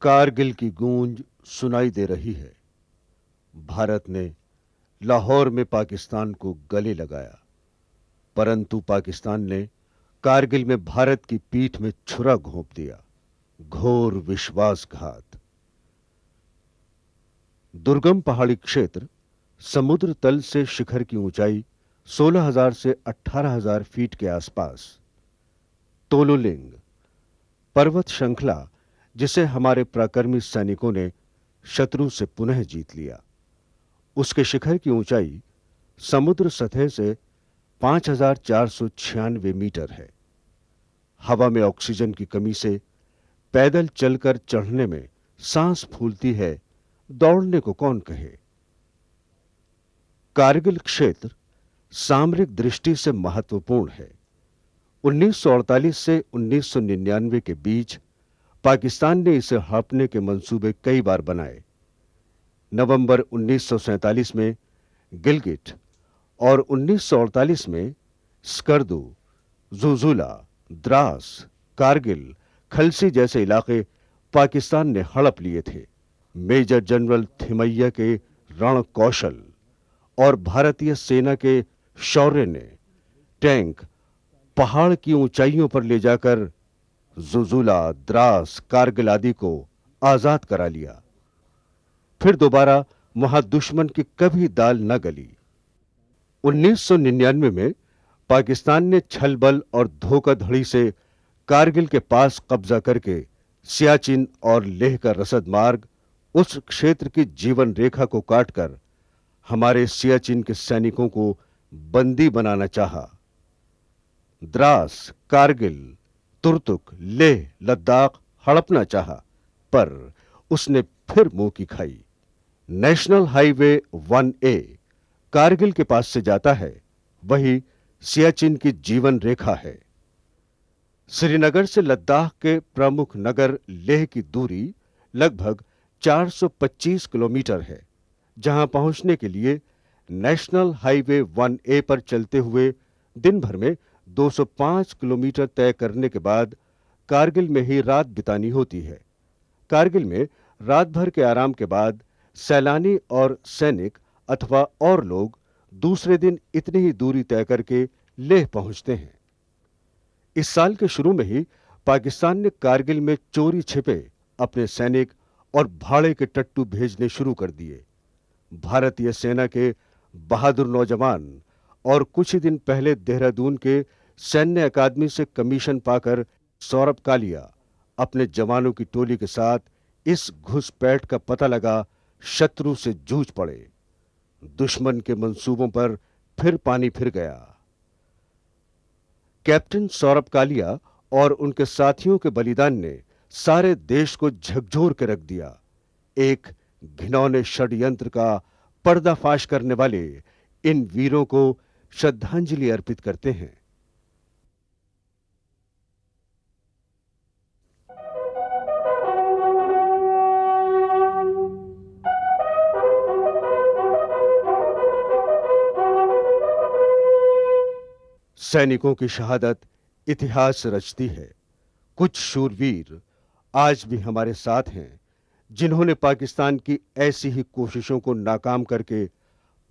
कारगिल की गूंज सुनाई दे रही है। भारत ने लाहौर में पाकिस्तान को गले लगाया, परंतु पाकिस्तान ने कारगिल में भारत की पीठ में छुरा घोंप दिया। घोर विश्वासघात। दुर्गम पहाड़ी क्षेत्र, समुद्र तल से शिखर की ऊंचाई 16,000 से 18,000 फीट के आसपास। तोलुलिंग पर्वत श्रृंखला, जिसे हमारे पराक्रमी सैनिकों ने शत्रु से पुनः जीत लिया। उसके शिखर की ऊंचाई समुद्र सतह से 5,496 मीटर है। हवा में ऑक्सीजन की कमी से पैदल चलकर चढ़ने में सांस फूलती है, दौड़ने को कौन कहे। कारगिल क्षेत्र सामरिक दृष्टि से महत्वपूर्ण है। 1948 से 1999 के बीच पाकिस्तान ने इसे हड़पने के मंसूबे कई बार बनाए। नवंबर 1947 में गिलगिट और 1948 में स्कर्दू, जुजुला, द्रास, कारगिल, खलसी जैसे इलाके पाकिस्तान ने हड़प लिए थे। मेजर जनरल थिमैया के रण कौशल और भारतीय सेना के शौर्य ने टैंक पहाड़ की ऊंचाइयों पर ले जाकर जुजुला, द्रास, कारगिल आदि को आजाद करा लिया। फिर दोबारा वहां दुश्मन की कभी दाल न गली। 1999 में पाकिस्तान ने छल बल और धोखाधड़ी से कारगिल के पास कब्जा करके सियाचिन और लेह का रसद मार्ग, उस क्षेत्र की जीवन रेखा को काटकर हमारे सियाचिन के सैनिकों को बंदी बनाना चाहा। द्रास, कारगिल, तुर्तुक, लेह, लद्दाख हड़पना चाहा, पर उसने फिर मुंह की खाई। नेशनल हाईवे 1A कारगिल के पास से जाता है, वही सियाचिन की जीवन रेखा है। श्रीनगर से लद्दाख के प्रमुख नगर लेह की दूरी लगभग 425 किलोमीटर है, जहां पहुंचने के लिए नेशनल हाईवे 1A पर चलते हुए दिन भर में 205 किलोमीटर तय करने के बाद कारगिल में ही रात बितानी होती है। कारगिल में रात भर के आराम के बाद सैलानी और सैनिक अथवा और लोग दूसरे दिन इतनी ही दूरी तय करके लेह पहुंचते हैं। इस साल के शुरू में ही पाकिस्तान ने कारगिल में चोरी छिपे अपने सैनिक और भाड़े के टट्टू भेजने शुरू कर दिए। भारतीय सेना के बहादुर नौजवान और कुछ ही दिन पहले देहरादून के सैन्य अकादमी से कमीशन पाकर सौरभ कालिया अपने जवानों की टोली के साथ इस घुसपैठ का पता लगा शत्रु से जूझ पड़े। दुश्मन के मंसूबों पर फिर पानी फिर गया। कैप्टन सौरभ कालिया और उनके साथियों के बलिदान ने सारे देश को झकझोर के रख दिया। एक घिनौने षड्यंत्र का पर्दाफाश करने वाले इन वीरों को श्रद्धांजलि अर्पित करते हैं। सैनिकों की शहादत इतिहास रचती है। कुछ शूरवीर आज भी हमारे साथ हैं, जिन्होंने पाकिस्तान की ऐसी ही कोशिशों को नाकाम करके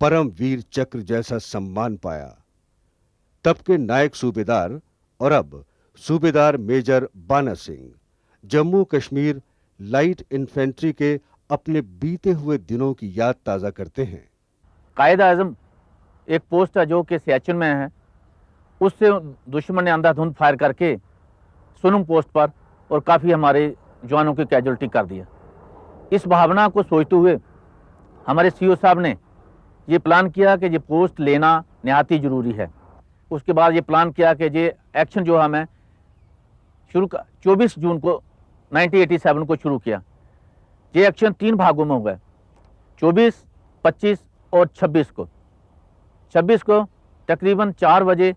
परम वीर चक्र जैसा सम्मान पाया। तब के नायक सूबेदार और अब सूबेदार मेजर बाना सिंह जम्मू कश्मीर लाइट इन्फेंट्री के अपने बीते हुए दिनों की याद ताजा करते हैं। कायद आजम एक पोस्ट है जो कि सियाचिन में है, उससे दुश्मन ने अंधाधुंध फायर करके सुनुम पोस्ट पर और काफ़ी हमारे जवानों की कैजुअल्टी कर दिया। इस भावना को सोचते हुए हमारे सीओ साहब ने ये प्लान किया कि ये पोस्ट लेना निहायती ज़रूरी है। उसके बाद ये प्लान किया कि ये एक्शन जो हमें 24 जून को 1987 को शुरू किया। ये एक्शन 3 भागों में हुआ, 24, 25 और 26 को। 26 को तकरीबन 4 बजे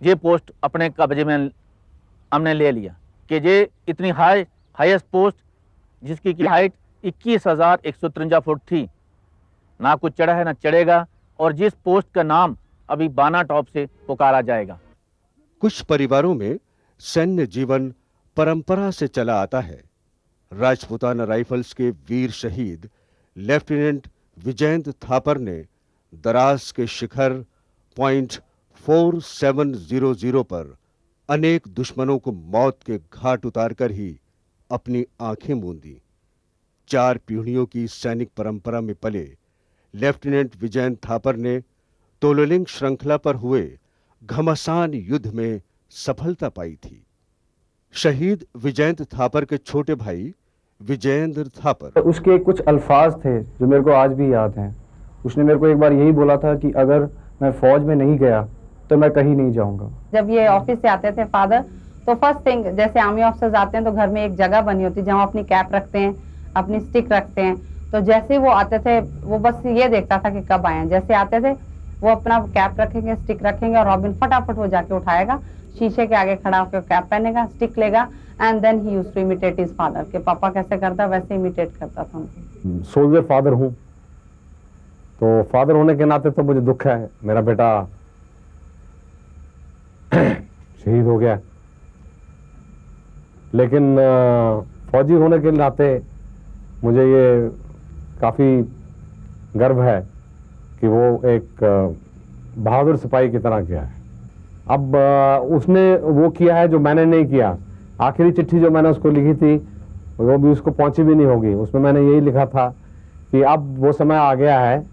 ये पोस्ट अपने कब्जे में हमने ले लिया कि ये इतनी हाईएस्ट पोस्ट जिसकी की हाइट 21,153 फुट थी, ना कुछ चढ़ा है ना चढ़ेगा, और जिस पोस्ट का नाम अभी बाना टॉप से पुकारा जाएगा। कुछ परिवारों में सैन्य जीवन परंपरा से चला आता है। राजपूताना राइफल्स के वीर शहीद लेफ्टिनेंट विजयेंद्र थापर ने दरास के शिखर पॉइंट 4700 पर अनेक दुश्मनों को मौत के घाट उतारकर ही अपनी आंखें मूंदी। 4 पीढ़ियों की सैनिक परंपरा में पले लेफ्टिनेंट विजयेंद्र थापर ने तोलोलिंग श्रृंखला पर हुए घमासान युद्ध में सफलता पाई थी। शहीद विजयेंद्र थापर के छोटे भाई विजयेंद्र थापर, उसके कुछ अल्फाज थे जो मेरे को आज भी याद हैं। उसने मेरे को एक बार यही बोला था कि अगर मैं फौज में नहीं गया तो मैं कहीं नहीं जाऊंगा। जब ये ऑफिस से आते थे फादर, तो फर्स्ट थिंग, जैसे आर्मी ऑफिसर्स आते हैं तो घर में एक जगह बनी होती है जहाँ अपनी कैप रखते हैं, अपनी स्टिक रखते हैं। तो जैसे वो आते थे वो बस ये देखता था कि कब आए। जैसे आते थे वो अपना कैप रखेंगे, स्टिक रखेंगे और रॉबिन फटाफट वो जाके उठाएगा, शीशे के आगे खड़ा होकर कैप पहनेगा, स्टिक लेगा and then he used to imitate his father. के पापा कैसे करता वैसे इमिटेट करता था उनको। सोल्जर फादर हूँ, तो फादर होने के नाते तो मुझे दुख है, मेरा बेटा शहीद हो गया। लेकिन फौजी होने के नाते मुझे ये काफ़ी गर्व है कि वो एक बहादुर सिपाही की तरह किया है। अब उसने वो किया है जो मैंने नहीं किया। आखिरी चिट्ठी जो मैंने उसको लिखी थी वो भी उसको पहुंची भी नहीं होगी। उसमें मैंने यही लिखा था कि अब वो समय आ गया है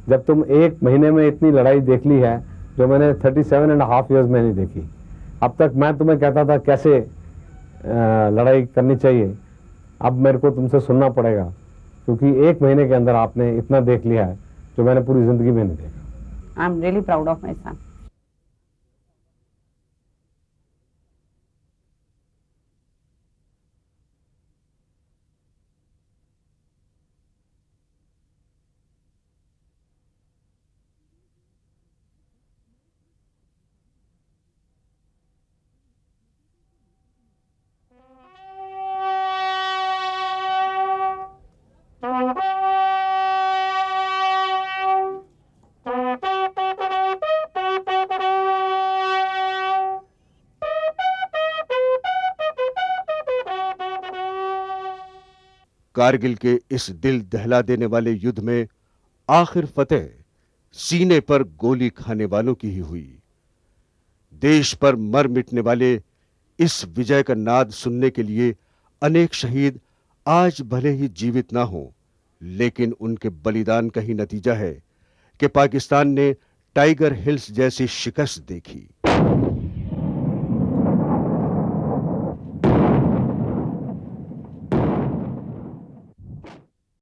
जब तुम 1 महीने में इतनी लड़ाई देख ली है जो मैंने 37.5 ईयर्स में नहीं देखी। अब तक मैं तुम्हें कहता था कैसे लड़ाई करनी चाहिए, अब मेरे को तुमसे सुनना पड़ेगा, क्योंकि 1 महीने के अंदर आपने इतना देख लिया है जो मैंने पूरी जिंदगी में नहीं देखा। I am really proud of my son. Kargil के इस दिल दहला देने वाले युद्ध में आखिर फतेह सीने पर गोली खाने वालों की ही हुई। देश पर मर मिटने वाले इस विजय का नाद सुनने के लिए अनेक शहीद आज भले ही जीवित ना हो, लेकिन उनके बलिदान का ही नतीजा है कि पाकिस्तान ने टाइगर हिल्स जैसी शिकस्त देखी।